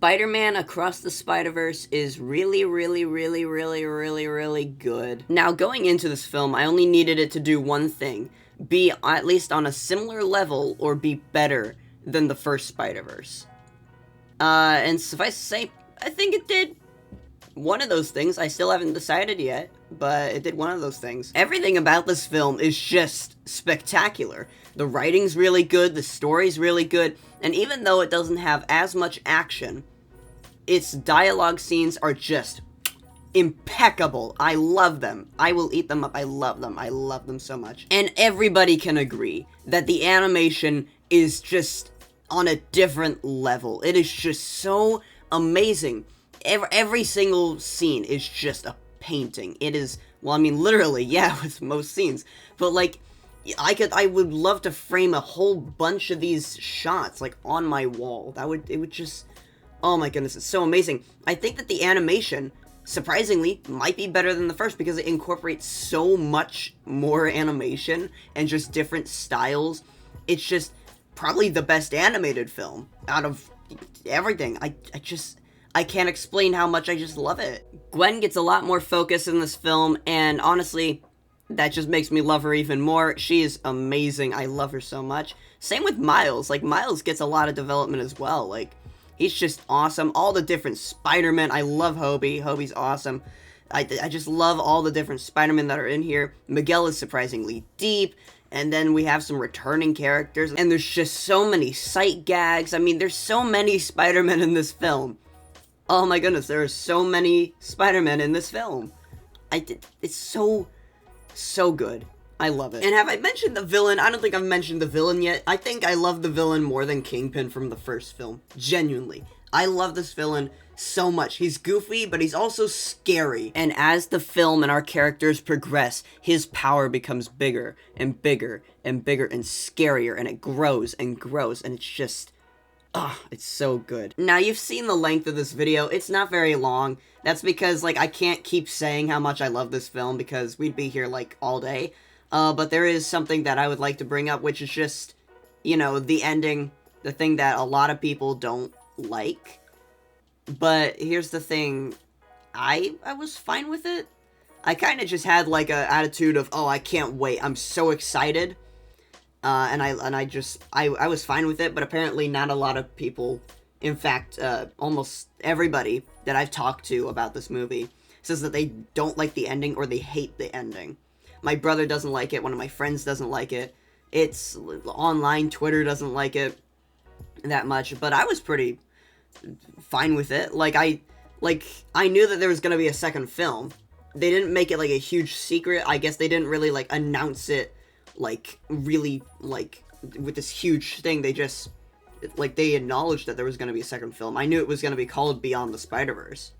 Spider-Man Across the Spider-Verse is really, really, really, really, really, really good. Now, going into this film, I only needed it to do one thing. Be at least on a similar level, or be better than the first Spider-Verse. And suffice to say, I think it did one of those things. I still haven't decided yet, but it did one of those things. Everything about this film is just spectacular. The writing's really good, the story's really good, and even though it doesn't have as much action, its dialogue scenes are just impeccable. I love them. I will eat them up. I love them. I love them so much. And everybody can agree that the animation is just on a different level. It is just so amazing. Every single scene is just a painting. It is, well, I mean, literally, yeah, with most scenes. But, like, I would love to frame a whole bunch of these shots, like, on my wall. It would just, oh my goodness, it's so amazing. I think that the animation, surprisingly, might be better than the first because it incorporates so much more animation and just different styles. It's just probably the best animated film out of everything. I can't explain how much I just love it. Gwen gets a lot more focus in this film, and honestly, that just makes me love her even more. She is amazing. I love her so much. Same with Miles. Like, Miles gets a lot of development as well. Like, he's just awesome. All the different Spider-Men. I love Hobie. Hobie's awesome. I just love all the different Spider-Men that are in here. Miguel is surprisingly deep. And then we have some returning characters. And there's just so many sight gags. I mean, there's so many Spider-Men in this film. Oh my goodness, there are so many Spider-Men in this film. It's so good. I love it. And have I mentioned the villain? I don't think I've mentioned the villain yet. I think I love the villain more than Kingpin from the first film. Genuinely. I love this villain so much. He's goofy, but he's also scary. And as the film and our characters progress, his power becomes bigger and bigger and bigger and scarier, and it grows and grows, and it's just, it's so good. Now, you've seen the length of this video. It's not very long. That's because, like, I can't keep saying how much I love this film because we'd be here, like, all day. But there is something that I would like to bring up, which is just, you know, the ending, the thing that a lot of people don't like. But here's the thing, I was fine with it. I kind of just had, like, a attitude of, oh, I can't wait, I'm so excited. And I was fine with it, but apparently not a lot of people, in fact, almost everybody that I've talked to about this movie says that they don't like the ending or they hate the ending. My brother doesn't like it, one of my friends doesn't like it, it's online, Twitter doesn't like it that much, but I was pretty fine with it. I knew that there was gonna be a second film. They didn't make it, like, a huge secret. I guess they didn't really, like, announce it, like, really, like, with this huge thing. They just, like, they acknowledged that there was gonna be a second film. I knew it was gonna be called Beyond the Spider-Verse.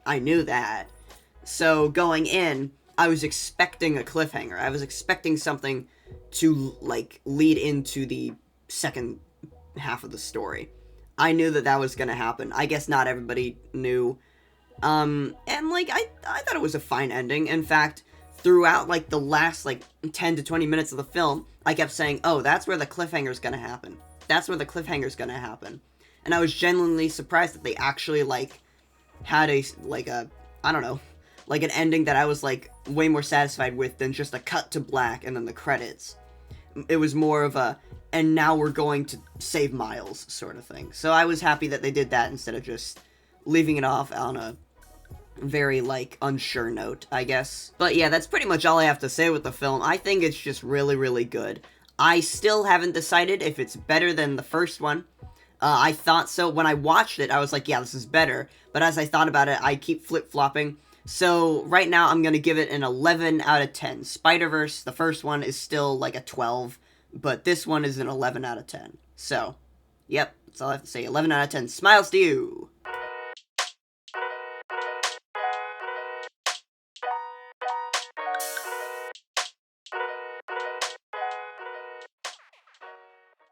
I knew that. So, going in, I was expecting a cliffhanger. I was expecting something to, like, lead into the second half of the story. I knew that that was gonna happen. I guess not everybody knew. And, like, I thought it was a fine ending. In fact, throughout, like, the last, like, 10 to 20 minutes of the film, I kept saying, oh, that's where the cliffhanger's gonna happen. That's where the cliffhanger's gonna happen. And I was genuinely surprised that they actually, like, had I don't know, like, an ending that I was, like, way more satisfied with than just a cut to black and then the credits. It was more of a, and now we're going to save Miles sort of thing. So I was happy that they did that instead of just leaving it off on a very, like, unsure note, I guess. But yeah, that's pretty much all I have to say with the film. I think it's just really, really good. I still haven't decided if it's better than the first one. I thought so. When I watched it, I was like, yeah, this is better. But as I thought about it, I keep flip-flopping. So right now, I'm going to give it an 11 out of 10. Spider-Verse, the first one, is still like a 12. But this one is an 11 out of 10. So, yep, that's all I have to say. 11 out of 10. Smiles to you!